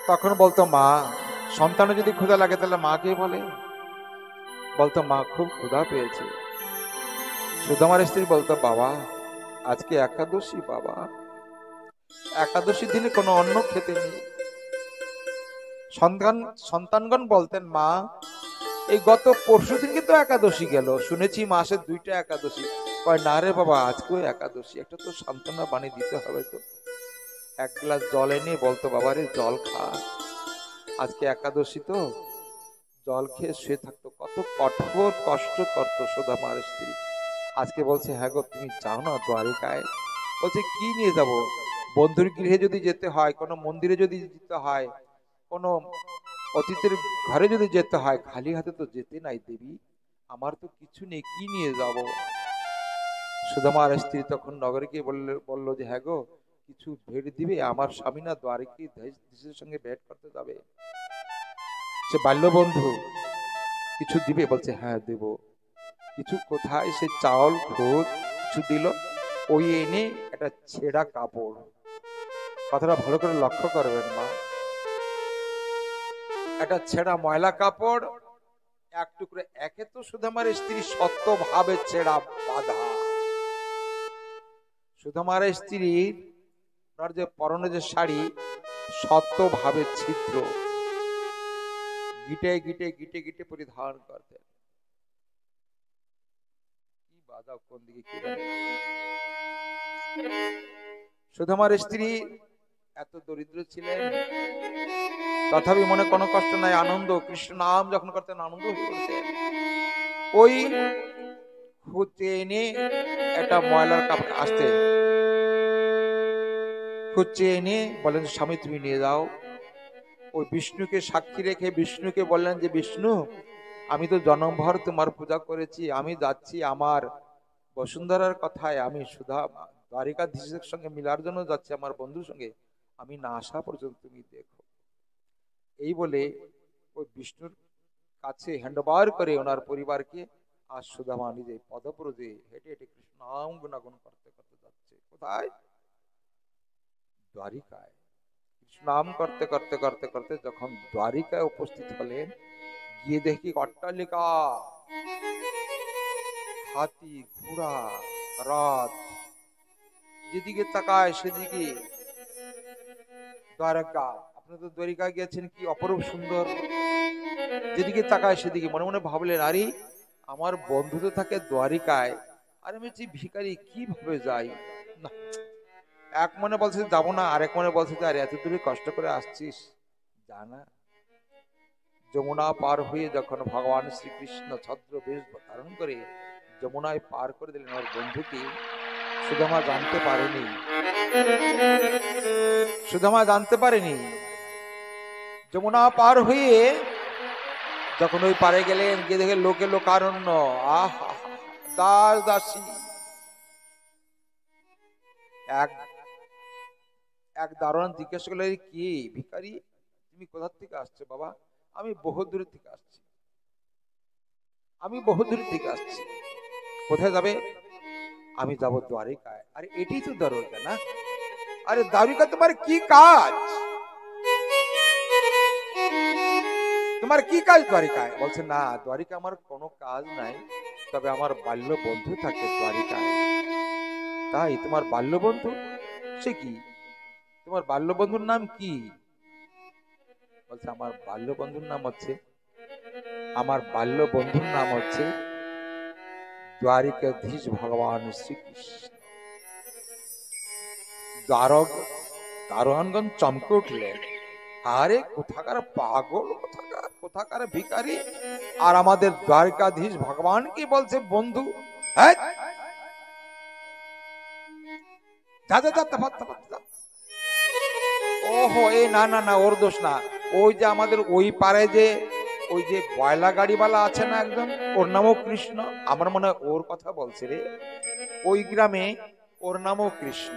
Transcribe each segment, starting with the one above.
তখন বলতো মা, সন্তানের যদি ক্ষুধা লাগে তাহলে মাকে বলে, বলতো মা খুব ক্ষুধা পেয়েছে। সুদামার স্ত্রী বলতো বাবা আজকে একাদশী, বাবা একাদশীর দিনে কোনো অন্ন খেতে নেই। সন্তানগণ বলতেন মা এই গত পরশুদিন কিন্তু একাদশী গেল, শুনেছি মাসে 2টা একাদশী। কয় না রে বাবা আজকেও একাদশী, একটা তো সান্ত্বনা বাণী দিতে হবে। তো এক গ্লাস জল এনে বলতো বাবা রে জল খা, আজকে একাদশী তো। জল খেয়ে শুয়ে থাকতো, কত কঠোর কষ্ট করতো সুদামার স্ত্রী। আজকে বলছে হ্যাঁ গো তুমি যাও না দ্বারিকায়। বলছে কি নিয়ে যাব? বন্ধুর গৃহে যদি যেতে হয়, কোনো মন্দিরে যদি যেতে হয়, কোনো অতিথির ঘরে যদি যেতে হয়, খালি হাতে তো যেতে নাই দেবী, আমার তো কিছু নেই, কি নিয়ে যাব? সুদামার স্ত্রী তখন নগরে গিয়ে বললো যে হ্যাঁ গো কিছু ভেট দিবে, আমার স্বামী না দ্বারকে দেশের সঙ্গে ভেট করতে যাবে। সে বাল্য বন্ধু কিছু দিবে? বলছে হ্যাঁ দেব। কিছু কোথায়? সে চাউল খুদ কিছু দিল, ওই এনে একটা ছেঁড়া কাপড়, কথাটা ভালো করে লক্ষ্য করবেন মা, একটা ছেঁড়া ময়লা কাপড় এক টুকরো, একে তো সুদামার স্ত্রী সত্য ভাবে ছেঁড়া বাঁধা, সুদামার স্ত্রীর তার যে পরনে যে শাড়ি সত্য ভাবে ছিদ্র, গিটে গিটে গিটে গিটে পরিধান করতেন। কি বাধা কোন দিকে কি জানে। সুদামার স্ত্রী এত দরিদ্র ছিলেন, তথাপি মনে কোনো কষ্ট নাই, আনন্দ, কৃষ্ণ নাম যখন করতেন আনন্দ হয়ে উঠতেন। ওই খুঁজে এনে একটা ময়লার কাপড় আসতে খুঁজে এনে বলেন স্বামী তুমি নিয়ে যাও। ওই বিষ্ণুকে সাক্ষী রেখে বিষ্ণুকে বললেন যে বিষ্ণু আমি তো জন্মভর তোমার পূজা করেছি, আমি যাচ্ছি আমার বসুন্ধরার কথায়, আমি সুধা দ্বারিকাধীশের সঙ্গে মিলার জন্য যাচ্ছি আমার বন্ধুর সঙ্গে, আমি না আসা পর্যন্ত তুমি দেখো। এই বলে ওই বিষ্ণুর কাছে হ্যান্ডওভার করে ওনার পরিবারকে আর সুদামা নিজে পদব্রজে হেঁটে হেঁটে কৃষ্ণ নাম গুণাগুণ করতে করতে যাচ্ছে। কোথায়? দ্বারিকায়। কৃষ্ণ নাম করতে করতে করতে করতে যখন দ্বারিকায় উপস্থিত হলেন, গিয়ে দেখি অট্টালিকা, হাতি ঘোড়া রথ, যেদিকে তাকায় সেদিকে দ্বারকা। আপনি তো দ্বারিকা গিয়েছেন, কি অপরূপ সুন্দর, যেদিকে তাকায় সেদিকে। মনে মনে ভাবলেন আরে আমার বন্ধু তো থাকে দ্বারিকায়, আর আমি যে ভিখারি কিভাবে যাই না। এক মনে বলছে যাবো না, আরেক মনে বলছে যে আরে এত দূরে কষ্ট করে আসছিস জানা। যমুনা পার হয়ে যখন ভগবান শ্রীকৃষ্ণ ছদ্র বেশ ধারণ করে যমুনায় পার করে দিলেন আমার বন্ধুকে, সুদামা জানতে পারেনি, সুদামা জানতে পারেনি। যমুনা পার হয়ে যখন ওই পারে গেলেন, গিয়ে দেখে লোকে লোকারণ্য, আহা দাস দাসী। এক এক দারোয়ান জিজ্ঞাসা করলে কি ভিখারি তুমি কোথা থেকে আসছো? বাবা আমি বহু দূর থেকে আসছি, আমি বহু দূর থেকে আসছি। কোথায় যাবে? আমি যাব দ্বারিকায়। আরে এটাই তো দ্বারিকা না? আরে দ্বারিকা তোমার কি কাজ? তোমার কি কাজ দ্বারিকায়? বলছে না দ্বারিকা আমার কোনো কাজ নাই, তবে আমার বাল্য বন্ধু থাকে দ্বারিকায়। তাই তোমার বাল্য বন্ধু? সে কি, তোমার বাল্য বন্ধুর নাম কি? বলছে আমার বাল্য বন্ধুর নাম হচ্ছে, আমার বাল্য বন্ধুর নাম হচ্ছে দ্বারিকাধীশ ভগবান শ্রীকৃষ্ণ। দারোয়ানগণ চমকে উঠলেন, আরে কোথাকার পাগল, কোথাকার কোথাকার ভিখারি, আর আমাদের দ্বারকাধীশ ভগবান কি বলছে বন্ধু? হ্যাঁ যা যা যা, তফাৎ তফাৎ যা। ওহো এ না না না, ওর দোষ না। ওই যে আমাদের ওই পারে যে ওই যে বয়লা গাড়িওয়ালা আছে না একদম, ওর নামও কৃষ্ণ। আমার মনে হয় ওর কথা বলছে রে। ওই গ্রামে ওর নামও কৃষ্ণ।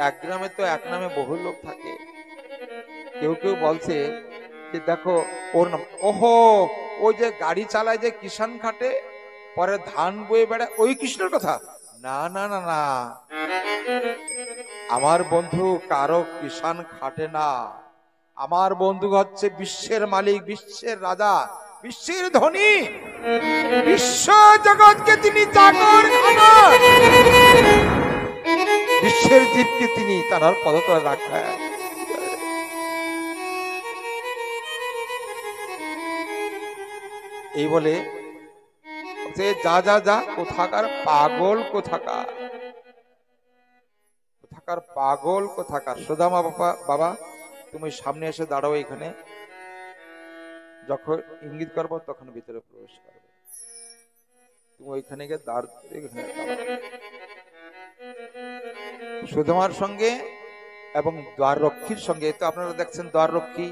এক গ্রামে তো এক নামে বহু লোক থাকে। কেউ কেউ বলছে যে দেখো ওর নাম, ওহো ওই যে গাড়ি চালায় যে কিষান খাটে, পরে ধান বয়ে বেড়ায়, ওই কৃষ্ণের কথা? না না না না, আমার বন্ধু কারো কিষান খাটে না, আমার বন্ধু হচ্ছে বিশ্বের মালিক, বিশ্বের রাজা, বিশ্বের ধনী, বিশ্ব জগৎকে তিনি চাকর খানার, বিশ্বের জীবকে তিনি তার পদতলে রাখেন। এই বলে যা যা যা, কোথাকার পাগল, কোথাকার কোথাকার পাগল, কোথাকার। সুদামা বাবা তুমি সামনে এসে দাঁড়াও, এখানে যখন ইঙ্গিত করবো তখন ভিতরে প্রবেশ করবে। তুমি ওইখানে গিয়ে সুদামার সঙ্গে এবং দ্বাররক্ষীর সঙ্গে, তো আপনারা দেখছেন দ্বাররক্ষী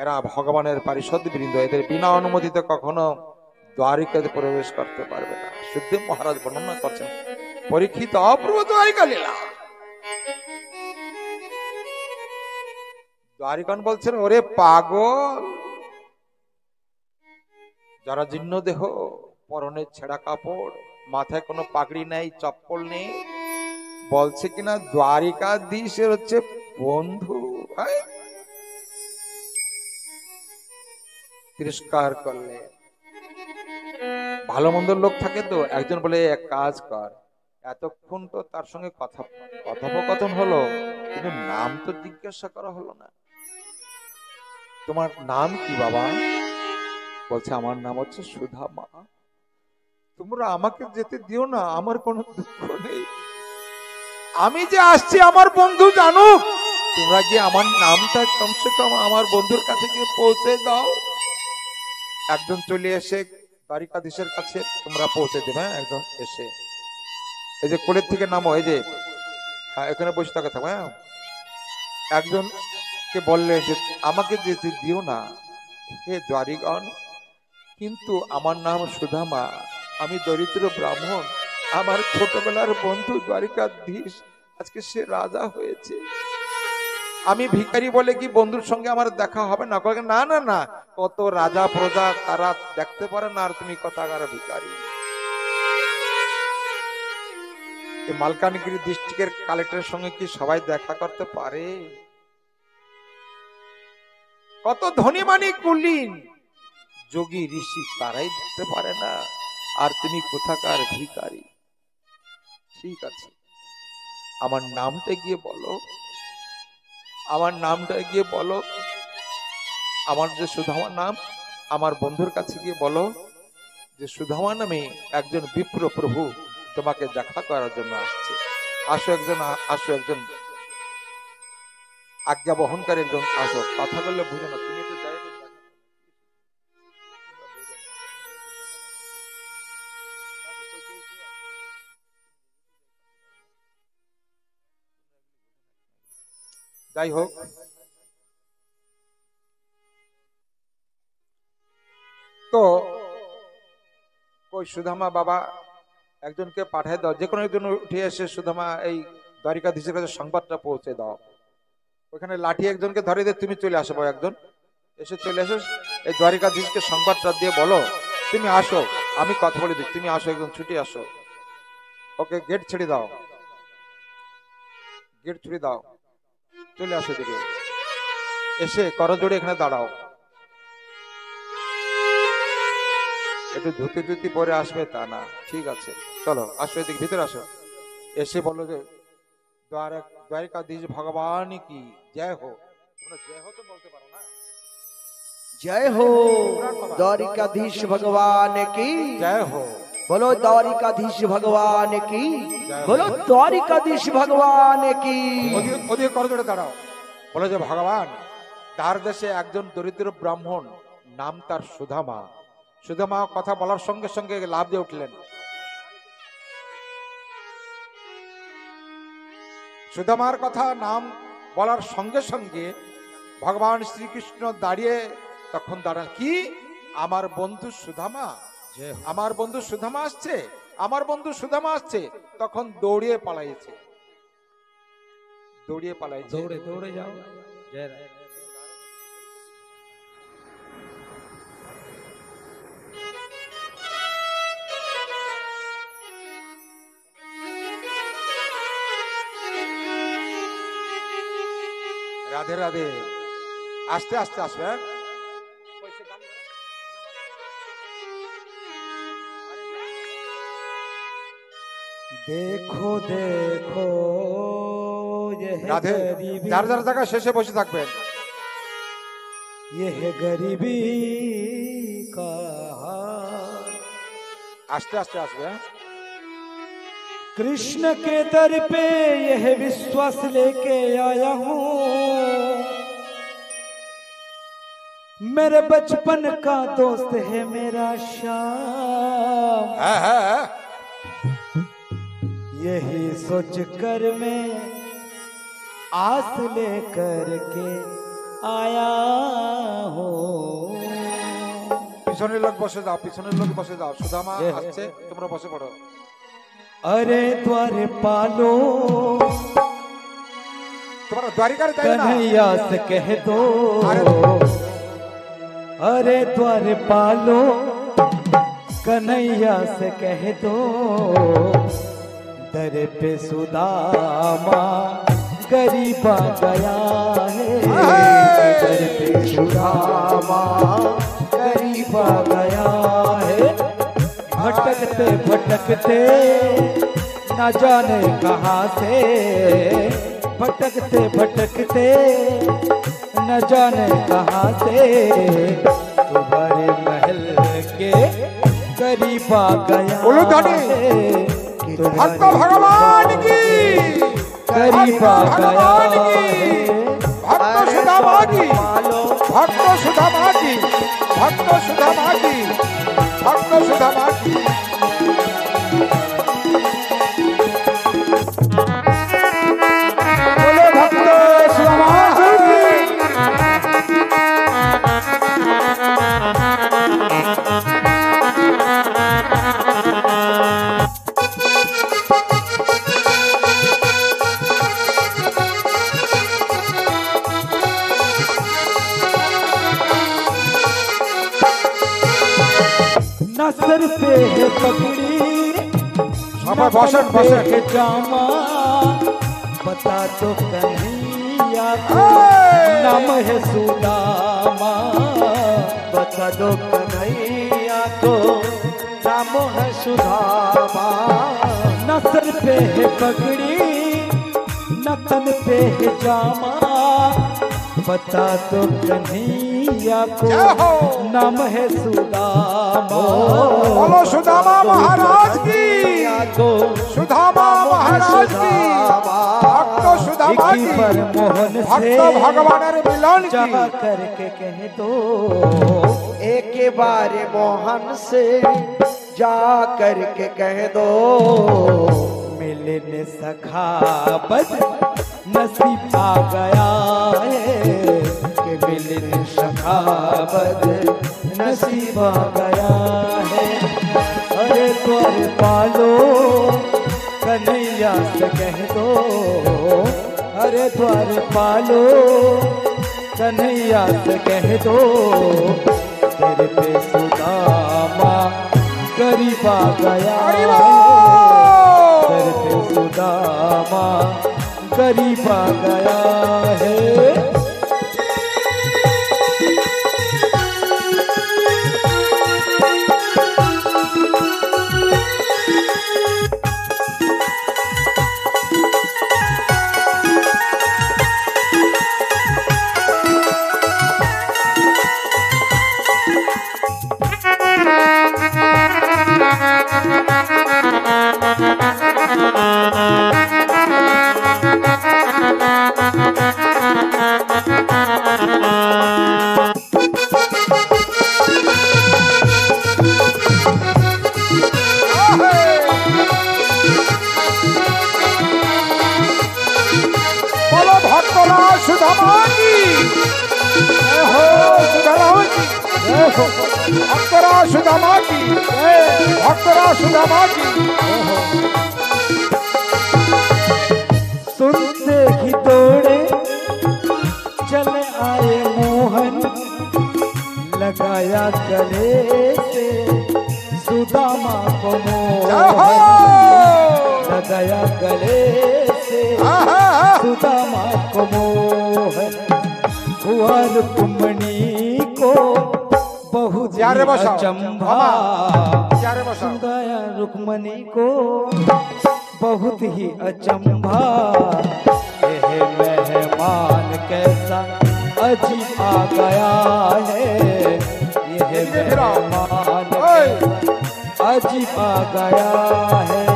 এরা ভগবানের পারিষদ বৃন্দ, এদের বিনা অনুমতিতে কখনো দ্বারিকাতে প্রবেশ করতে পারবে না। সুখদেব মহারাজ বর্ণনা করছেন পরীক্ষিত অপূর্ব দ্বারিকা লীলা। দ্বারিকান বলছেন, ওরে পাগল, যারা জীর্ণ দেহ, পরনে ছেঁড়া কাপড়, মাথায় কোনো পাগড়ি নেই, চপ্পল নেই, বলছে কিনা দ্বারিকাধীশের হচ্ছে বন্ধু। তিরস্কার করলে ভালো মন্দ লোক থাকে তো, একজন বলে এক কাজ কর, এতক্ষণ তো তার সঙ্গে কথোপকথন হলো, কিন্তু নাম তো জিজ্ঞাসা করা হলো না। তোমার নাম কি বাবা? বলছে আমার নাম হচ্ছে সুধামা। তোমরা আমাকে যেতে দিও না, আমার কোনো দুঃখ নেই, আমি যে আসছি আমার বন্ধু জানুক। তোমরা গিয়ে আমার নামটা কমসে কম আমার বন্ধুর কাছে গিয়ে পৌঁছে দাও। একজন চলে এসে দ্বারিকাধীশের কাছে তোমরা পৌঁছে দেবে। হ্যাঁ, একজন এসে এই যে কোলের থেকে নামো, এই যে হ্যাঁ এখানে বসে থাকা থাকো। হ্যাঁ, একজনকে বললেন যে আমাকে যেতে দিও না হে দ্বারিগণ, কিন্তু আমার নাম সুধামা, আমি দরিদ্র ব্রাহ্মণ, আমার ছোটবেলার বন্ধু দ্বারিকাধীশ আজকে সে রাজা হয়েছে, আমি ভিখারি বলে কি বন্ধুর সঙ্গে আমার দেখা হবে না? না না না, কত রাজা প্রজা তারা দেখতে পারে না, আর তুমি কথাকার ভিখারি। মালকানগিরি ডিস্ট্রিক্টের কালেক্টরের সঙ্গে কি সবাই দেখা করতে পারে? কত ধনী মানি কুলীন যোগী ঋষি তারাই দেখতে পারে না, আর তুমি কোথাকার ভিখারি। ঠিক আছে, আমার নামটা গিয়ে বলো, আমার নামটা গিয়ে বলো, আমার যে সুধামা নাম, আমার বন্ধুর কাছে গিয়ে বলো যে সুধামা নামে একজন বিপ্র প্রভু তোমাকে দেখা করার জন্য আসছে। আসো একজন, আসো একজন আজ্ঞা বহনকারী একজন, আসো। কথা বললে বুঝো না, তুমি একটু যাই, যাই হোক। তো ওই সুধামা বাবা একজনকে পাঠিয়ে দাও, যে কোনো একজন উঠে এসে সুধামা এই দ্বারিকাধীশের কাছে সংবাদটা পৌঁছে দাও। ওখানে লাঠি একজনকে ধরে দিয়ে তুমি চলে আসো, একজন এসে চলে এসো, এই দ্বারিকাধীশকে সংবাদটা দিয়ে বলো তুমি আসো, আমি কথা বলে দিচ্ছি, তুমি আসো, একজন ছুটে আসো। ওকে গেট ছেড়ে দাও, গেট ছুড়ে দাও, চলে আসো দিকে, এসে করজোড়ে এখানে দাঁড়াও। একটু ধুতি টুতি পরে আসবে তা না, ঠিক আছে, চলো আসো এদিকে, ভিতরে আসো। এসে বলো যে দ্বারিকাধীশ ভগবান কি জয় হো। তোমরা জয় হো তো বলতে পারো না? जय हो द्वारिकाधीश भगवान की जय हो। बोलो द्वारिकाधीश भगवान की, बोलो द्वारिकाधीश भगवान की। ওদিকে করজোড়ে দাঁড়াও, বলো যে ভগবান, তার দেশে একজন দরিদ্র ব্রাহ্মণ, নাম তার সুধামা। সুধামা কথা বলার সঙ্গে সঙ্গে লাভ দিয়ে উঠলেন। সুধামার কথা নাম বলার সঙ্গে সঙ্গে ভগবান শ্রীকৃষ্ণ দাঁড়িয়ে তখন দাঁড়ান, কি আমার বন্ধু সুধামা, আমার বন্ধু সুধামা আসছে, আমার বন্ধু সুধামা আসছে। তখন দৌড়িয়ে পালাইছে, দৌড়িয়ে পালাইছে, দৌড়ে দৌড়ে যাও। জয় রাধে রাধে। আস্তে আস্তে আসবে হ্যাঁ? देखो देखो यह রাধে गरीबी যার যার জায়গায় শেষে বসে থাকবেন। यह गरीबी का हाल। আস্তে আস্তে আসবে হ্যাঁ? कृष्ण के दर पे यह विश्वास लेके आया हूँ, मेरे बचपन का दोस्त है मेरा श्याम। হ্যাঁ হ্যাঁ হ্যাঁ। यही सोच कर मैं आस लेकर के आया हूँ। পিছনের লোক বসে যাও, পিছনের লোক বসে যাও। সুদামা আসছে, তোমরা বসে পড়ো। अरे द्वार पालो তোমরা দ্বারিকার যাই না। कन्हैया से कह दो, अरे- अरे द्वार पालो कन्हैया से कह दो, दर पे सुदामा गरीबा गया है, दर पे सुदामा गरीबा गया है। भटकते भटकते न जाने कहाँ से, भटकते भटकते न जाने कहाँ से, तुम्हारे महल के करीब आ गया उलूधानी, है, भक्त भगवान की, करीब आ गया है। भक्त सुदामा की, भक्त सुदामा की, भक्त सुदामा की, भक्त सुदामा की। बोलो भक्त सुदामा की। नसर पे है पगड़ी, সবাই বসেন বসেন। है जामा, बता दो कन्हैया को ए! नाम है सुदामा, बता दो कन्हैया को नाम है सुदामा। नसर पे है पगड़ी, नतन पे है जामा, बता दो कन्हैया को जय हो। नाम है सुदामा। बोलो सुदामा महाराज की, को सुदामा महाराज की, भक्त सुदामा की, पर मोहन से भक्त भगवान मिलन जा की। करके कह दो, एक बार मोहन से जा करके कह दो, मिलने सखा बद नसीब आ गया है, कि मिलने सखा बद नसीब आ गया है। अरे द्वार पालो कन्हैया से कह दो, अरे द्वार पालो कन्हैया से कह दो, तेरे पे सुदामा गरीब आ गया है, तेरे पे सुदामा गरीब आ गया है। बोलो भक्तराज सुदामा की, जय हो सुदामा की, जय हो भक्तराज सुदामा की, भक्तराज सुदामा की। सुनते ही दौड़े चले आए मोहन, लगाया गले से सुदामा को जय हो। मोहन, लगाया गले से आहा, सुदामा को मोहन। हुआ रुक्मणी को बहुत प्यारे बसाओ। अचंभा, प्यारे बसाओ। सुदाया रुक्मणी को बहुत ही अचंभा, यह मेहमान कैसा अजीब आ गया है, यह मेहमान कैसा अजीब आ गया है।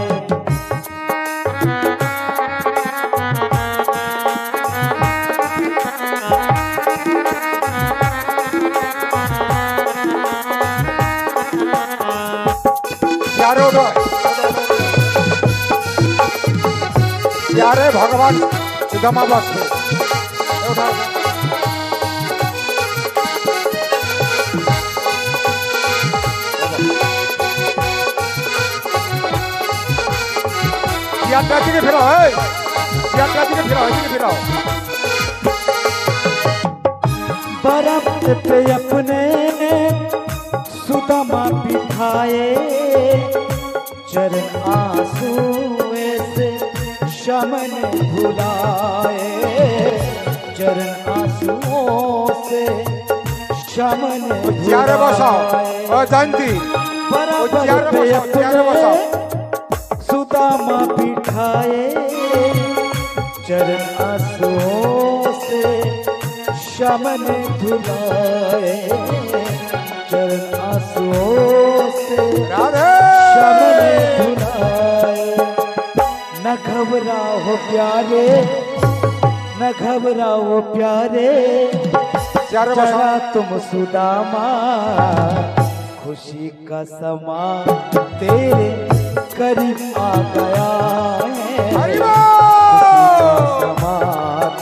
प्यारे भगवान सुदामा बसते यात्रा जी के फिराओ है, यात्रा जी के फिराओ, जी के फिराओ। बर्फ पे अपने सुदामा बिठाए, चरण आंसू से शमन भुलाए, चरण आंसुओं से शमन प्यारे बसाओ जयंती, बराबर पे अपने सुदामा बिठाए, चरण आंसुओं से शमन धुलाए, चरण आंसुओं से शमन धुलाए। न घबराओ प्यारे, न घबराओ प्यारे, जरा तुम सुदामा, खुशी का समा तेरे करीब आ गया है, समा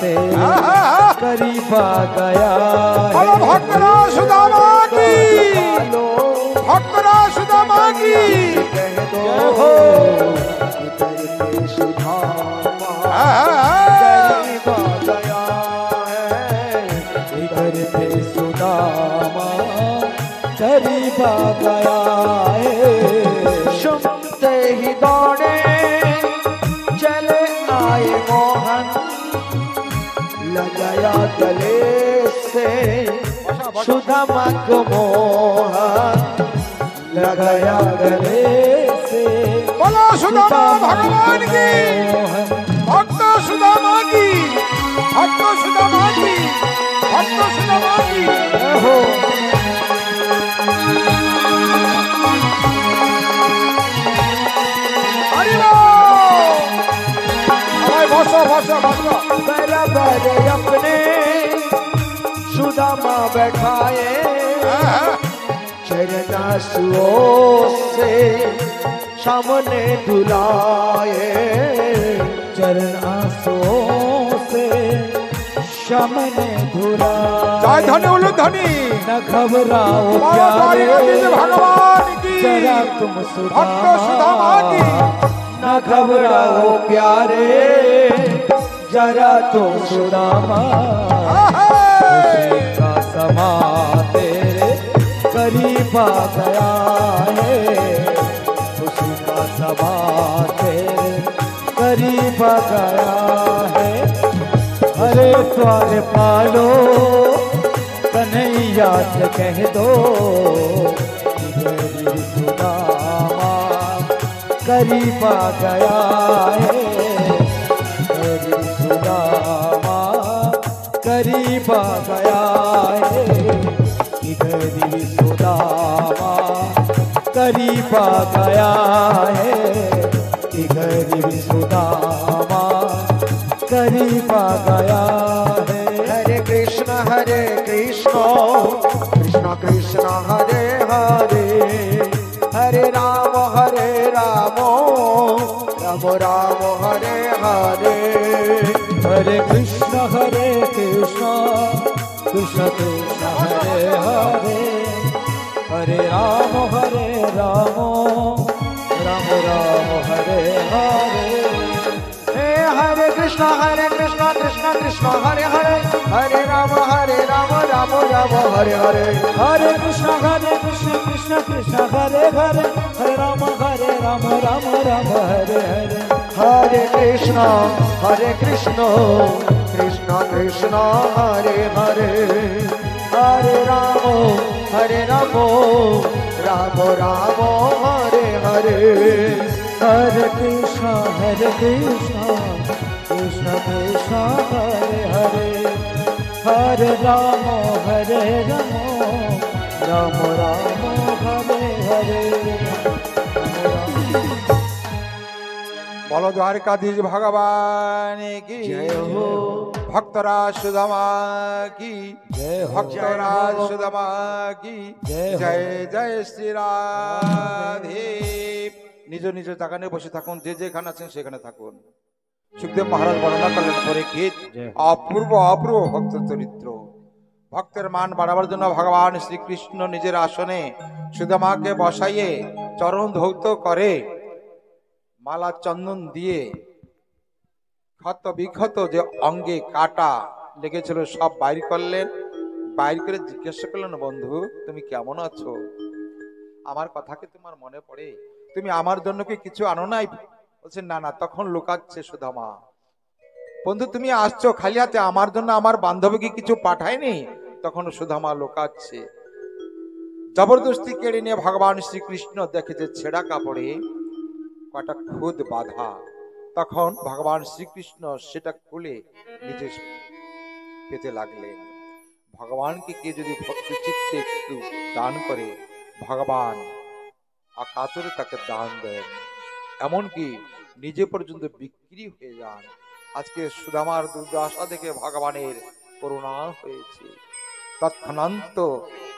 तेरे करीब आ गया है। भक्तरा सुदामा की, भक्तरा सुदामा की कह दो हो, करीब आ गया है। सुनते ही दौड़े चले आए मोहन, लगाया गले से सुदामा को मोहन, लगाया गले से। बोलो सुदामा भगवान की, भक्त सुदामा की, भक्त सुदामा की, भक्त सुदामा की हो। बराबर अपने सुदामा बैठाए, चरण आंसुओं से सामने धुलाए, चरण आंसुओं से सामने धुलाए। धनी उल्लू धनी, न घबराओ प्यारे, भगवान की, जरा तुम सुदामा की, न घबराओ प्यारे, जरा तो सुदामा, खुशी का समा तेरे करीब आ गया है, खुशी का समा तेरे करीब आ गया है। हरे द्वार पालो कन्हैया से कह दो, मेरी सुदामा करीब आ गया है, मेरी सुदामा करीब आ गया है, मेरी सुदामा करीब आ गया है, मेरी सुदामा करीब आ गया है। हरे कृष्ण कृष्ण कृष्ण हरे हरे, हरे राम राम राम हरे हरे, हरे कृष्ण कृष्ण कृष्ण हरे हरे, हरे राम राम राम हरे हरे। हरे कृष्ण कृष्ण कृष्ण हरे हरे, हरे राम राम राम हरे हरे, हरे कृष्ण कृष्ण कृष्ण हरे हरे, हरे राम राम राम हरे हरे, हरे कृष्ण কৃষ্ণ কৃষ্ণ হরে হরে হরে রাম রাম রাম হরে হরে हरे कृष्ण कृष्ण कृष्ण हरे हरे हरे राम राम राम हरे हरे বলো দ্বারকাধীশ ভগবান কি জয় হো ভক্তরাজ সুদামা কি जय हो ভক্তরাজ সুদামা কি জয় হো। জয় জয় শ্রী রাধে। নিজ নিজ জায়গায় বসে থাকুন, যে যেখানে আছেন সেখানে থাকুন। সুখদেব মহারাজ বর্ণনা করলেন পরীক্ষিত জয়। অপূর্ব অপূর্ব ভক্ত চরিত্র। ভক্তের মান বাড়াবার জন্য ভগবান শ্রীকৃষ্ণ নিজের আসনে সুদামাকে বসাইয়ে চরণ ধৌত করে মালা চন্দন দিয়ে ক্ষত বিক্ষত যে অঙ্গে কাটা লেগেছিল সব বাইর করলেন। বাইর করে জিজ্ঞাসা করলেন, বন্ধু তুমি কেমন আছো? আমার কথা কি তোমার মনে পড়ে? তুমি আমার জন্য কি কিছু আনো নাই? বলছে না না। তখন লুকাচ্ছে সুদামা। বন্ধু তুমি আসছো খালি হাতে, আমার জন্য আমার বান্ধবী কি কিছু পাঠায়নি? তখন সুদামা লুকাচ্ছে। জবরদস্তি কেড়ে নিয়ে ভগবান শ্রীকৃষ্ণ দেখে যে ছেঁড়া কাপড়ে কটা খুদ বাঁধা। তখন ভগবান শ্রীকৃষ্ণ সেটা খুলে নিজে পেতে লাগলেন। ভগবানকে কে যদি ভক্তি চিত্তে একটু দান করে, ভগবান অকাতরে তাকে দান দেন, এমনকি নিজে পর্যন্ত বিক্রি হয়ে যান। আজকে সুদামার দুর্দশা দেখে ভগবানের করুণা হয়েছে। তৎক্ষণান্ত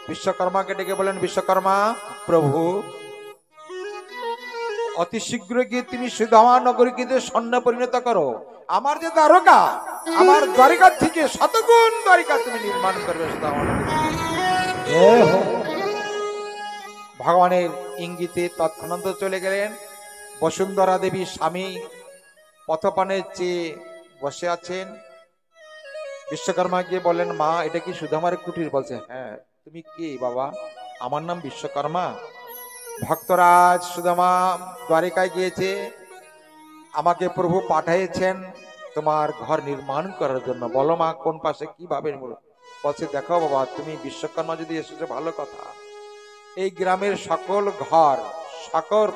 বিশ্বকর্মাকে ডেকে বলেন, বিশ্বকর্মা প্রভু অতি শীঘ্র গিয়ে তুমি সুদামা নগরীকে স্বর্ণ পরিণত করো। আমার যে দ্বারকা, আমার দ্বারিকা থেকে শতগুণ দ্বারিকা তুমি নির্মাণ করবে সুদামা নগরী। जय हो ভগবানের ইঙ্গিতে তৎক্ষণান্ত চলে গেলেন। বসুন্ধরা দেবী স্বামী পথপানের চেয়ে বসে আছেন। বিশ্বকর্মা গিয়ে বলেন, মা এটা কি সুদামার কুটির? বলছে হ্যাঁ। তুমি কে বাবা? আমার নাম বিশ্বকর্মা। ভক্তরাজ সুদামা দ্বারিকায় গিয়েছে, আমাকে প্রভু পাঠিয়েছেন তোমার ঘর নির্মাণ করার জন্য। বলো মা কোন পাশে কিভাবে? বলছে দেখো বাবা, তুমি বিশ্বকর্মা যদি এসেছো ভালো কথা, এই গ্রামের সকল ঘর সকল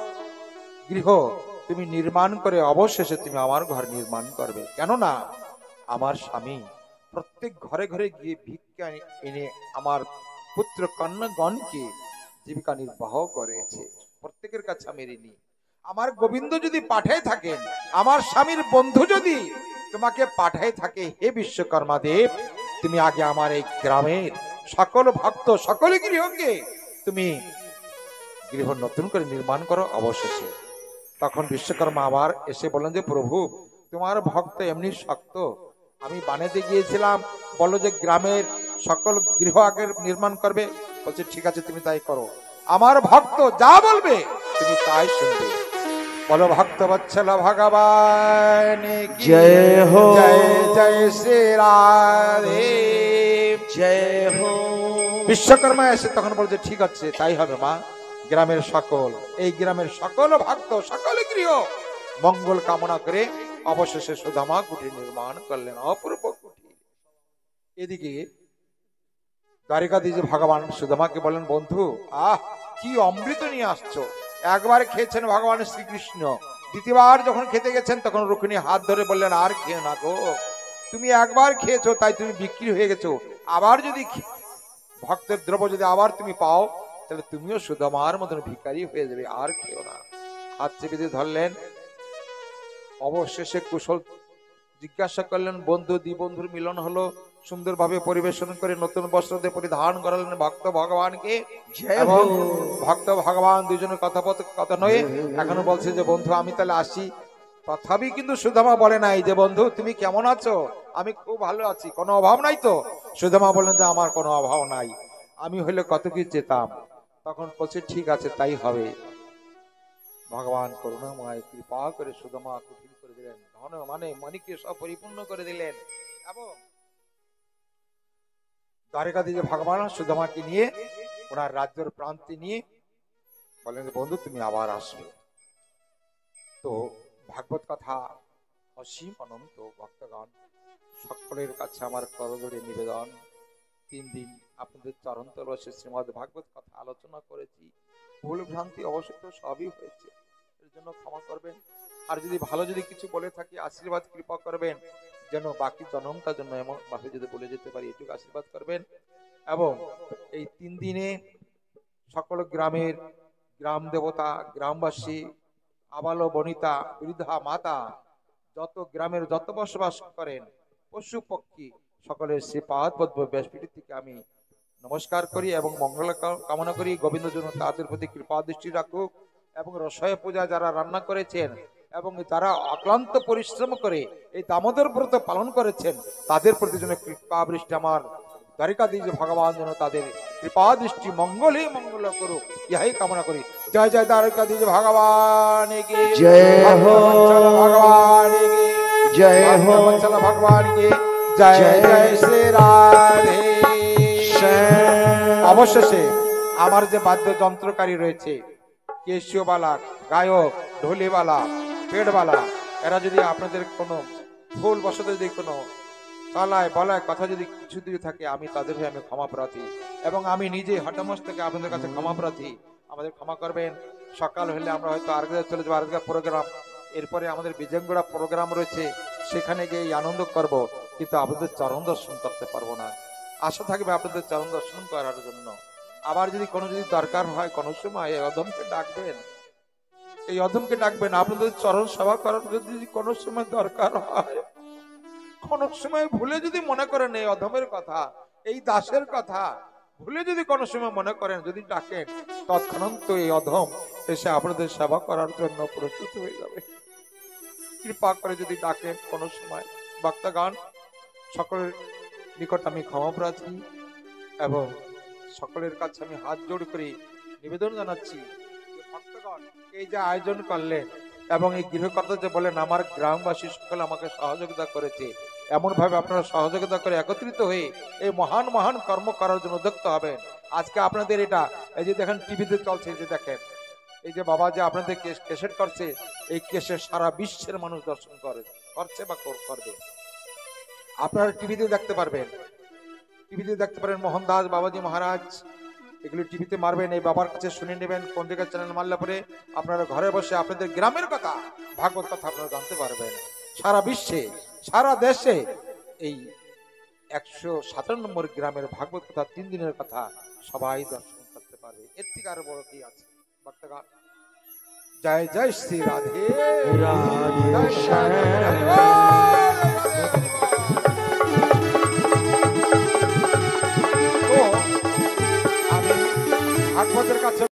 গৃহ তুমি নির্মাণ করে অবশেষে তুমি আমার ঘর নির্মাণ করবে। কেননা আমার স্বামী প্রত্যেক ঘরে ঘরে গিয়ে ভিক্ষা এনে আমার পুত্র কন্যাগণকে জীবিকা নির্বাহ করেছে। প্রত্যেকের কাছে আমি ঋণী। আমার গোবিন্দ যদি পাঠায় থাকেন, আমার স্বামীর বন্ধু যদি তোমাকে পাঠায় থাকে, হে বিশ্বকর্মা দেব, তুমি আগে আমার এই গ্রামের সকল ভক্ত সকল গৃহকে তুমি গৃহ নতুন করে নির্মাণ করো অবশেষে। তখন বিশ্বকর্মা আবার এসে বলেন যে প্রভু তোমার ভক্ত এমনি শক্ত, আমি বানাতে গিয়েছিলাম, বলো যে গ্রামের সকল গৃহ আগে নির্মাণ করবে। বলছে ঠিক আছে তুমি তাই করো, আমার ভক্ত যা বলবে তুমি তাই শুনবে। বলো ভক্ত বৎসল ভগবান কি জয় হো। জয় জয় শ্রী রাধে। জয় হো বিশ্বকর্মা এসে তখন বলছে ঠিক আছে তাই হবে মা। গ্রামের সকল এই গ্রামের সকল ভক্ত সকল গৃহ মঙ্গল কামনা করে অবশেষে সুদামা কুটির নির্মাণ করলেন, অপূর্ব কুটির। এদিকে দ্বারিকাধীশ ভগবান সুদামাকে বলেন, বন্ধু আহ কি অমৃত নিয়ে আসছো। একবার খেয়েছেন ভগবান শ্রীকৃষ্ণ, দ্বিতীয়বার যখন খেতে গেছেন তখন রুক্মিণী হাত ধরে বললেন আর খেও না গো, তুমি একবার খেয়েছো তাই তুমি বিক্রি হয়ে গেছো, আবার যদি ভক্তের দ্রব্য যদি আবার তুমি পাও তাহলে তুমিও সুদামার মতন ভিখারি হয়ে যাবে, আর খেও না। হাত চেপে দিয়ে ধরলেন। অবশেষে কুশল জিজ্ঞাসা করলেন, বন্ধু দ্বি বন্ধুর মিলন হলো, সুন্দরভাবে পরিবেশন করে নতুন বস্ত্র দিয়ে পরিধান করালেন ভক্ত ভগবানকে। জয় এবং হো ভক্ত ভগবান দুজনের কথা নয় এখনো বলছে যে বন্ধু আমি তাহলে আসি। তথাপি কিন্তু সুদামা বলে নাই যে বন্ধু তুমি কেমন আছো, আমি খুব ভালো আছি, কোনো অভাব নাই তো? সুদামা বললেন যে আমার কোনো অভাব নাই, আমি হইলে কত কি চেতাম। তখন বলছে ঠিক আছে তাই হবে। ভগবান করুণাময় কৃপা করে সুদামা কুটির করে দিলেন, ধন মানে মণিকে সব পরিপূর্ণ করে দিলেন। এবং দ্বারকাধীশ ভগবান সুদামাকে নিয়ে ওনার রাজ্যের প্রান্তে নিয়ে বলেন বন্ধু তুমি আবার আসবে। তো ভাগবত কথা অসীম অনন্ত ভক্তগণ সকলের কাছে আমার করজোড়ে নিবেদন, 3 দিন আপনাদের চরণ তলে বসে শ্রীমদ্ ভাগবত কথা আলোচনা করেছি। ভুল ভ্রান্তি অবশ্যই তো সবই হয়েছে, এর জন্য ক্ষমা করবেন। আর যদি ভালো যদি কিছু বলে থাকি আশীর্বাদ কৃপা করবেন, যেন বাকি জন্মটার জন্য এমন ভাবে যদি বলে যেতে পারি এটুকু আশীর্বাদ করবেন। এবং এই 3 দিনে সকল গ্রামের গ্রাম দেবতা, গ্রামবাসী, আবালো বনিতা, বৃদ্ধা মাতা, যত গ্রামের যত বসবাস করেন পশু পক্ষী সকলের শ্রীপাদ পদ্ম ব্যাসপীঠ থেকে আমি নমস্কার করি এবং মঙ্গল কামনা করি। গোবিন্দ যেন তাদের প্রতি কৃপা দৃষ্টি রাখুক এবং রসয় পূজা যারা রান্না করেছেন এবং যারা অক্লান্ত পরিশ্রম করে এই দামোদর ব্রত পালন করেছেন তাদের প্রতি যেন কৃপা বৃষ্টি আমার দ্বারিকাধীশ ভগবান যেন তাদের কৃপা দৃষ্টি মঙ্গলই মঙ্গল করুক, ইহাই কামনা করি। জয় জয় দ্বারিকাধীশ ভগবান কি जय हो ভগবান কি जय हो ভগবান কি জয় জয় শ্রী রাধে। অবশেষে আমার যে বাদ্যযন্ত্রকারী রয়েছে, কেশিওবালা, গায়ক, ঢোলিওয়ালা, পেটওয়ালা, এরা যদি আপনাদের কোনো ভুল বশত যদি কোনো তলায় বলায় কথা যদি কিছু দিয়ে থাকে আমি তাদের হয়ে আমি ক্ষমা প্রার্থী এবং আমি নিজে হঠাৎ থেকে আপনাদের কাছে ক্ষমা প্রার্থী, আমাদের ক্ষমা করবেন। সকাল হলে আমরা হয়তো আরেকটা চলে যাবো, আরেকটা প্রোগ্রাম, এরপরে আমাদের বিজয়গড়া প্রোগ্রাম রয়েছে, সেখানে গিয়ে আনন্দ করব, কিন্তু আপনাদের চরণ দর্শন করতে পারবো না। আশা থাকবে আপনাদের চরণ দর্শন করার জন্য। আবার যদি কোনো যদি দরকার হয় কোনো সময় এই অধমকে ডাকবেন, এই অধমকে ডাকবেন, আপনাদের চরণ সেবা করার যদি কোনো সময় দরকার হয়, কোন সময় ভুলে যদি মনে করেন এই অধমের কথা, এই দাসের কথা ভুলে যদি কোনো সময় মনে করেন, যদি ডাকেন, তৎক্ষণাৎ এই অধম এসে আপনাদের সেবা করার জন্য প্রস্তুত হয়ে যাবে। কৃপা করে যদি ডাকেন কোনো সময়। ভক্তগণ, সকলের নিকট আমি ক্ষমা প্রার্থী এবং সকলের কাছে আমি হাত জোড় করে নিবেদন জানাচ্ছি, ভক্তগণ এই যে আয়োজন করলেন এবং এই গৃহকর্তা যে বলেন আমার গ্রামবাসী সকলে আমাকে সহযোগিতা করেছে, এমন ভাবে আপনারা সহযোগিতা করে একত্রিত হয়ে এই মহান মহান কর্ম করার জন্য উদ্যক্ত হবেন। আজকে আপনাদের এটা এই যে দেখেন টিভিতে চলছে, যে দেখেন এই যে বাবা যে আপনাদের কেসেট করছে, এই কেসেট সারা বিশ্বের মানুষ দর্শন করছে বা করবে। আপনারা টিভিতে দেখতে পারবেন, টিভিতে দেখতে পারেন মোহনদাস বাবাজি মহারাজ, এগুলো টিভিতে মারবেন, এই বাবার কাছে শুনে নেবেন, কোন জায়গায় চ্যানেল মারলে পরে আপনারা ঘরে বসে আপনাদের গ্রামের কথা, ভাগবত কথা আপনারা জানতে পারবেন। সারা বিশ্বে, সারা দেশে এই 157 নম্বর গ্রামের ভাগবত কথা 3 দিনের কথা সবাই দর্শন করতে পারবে। এর থেকে আরো বড় কি আছে? ভক্তগণ, জয় জয় শ্রী রাধে তো আমি ভাগবতের কাছে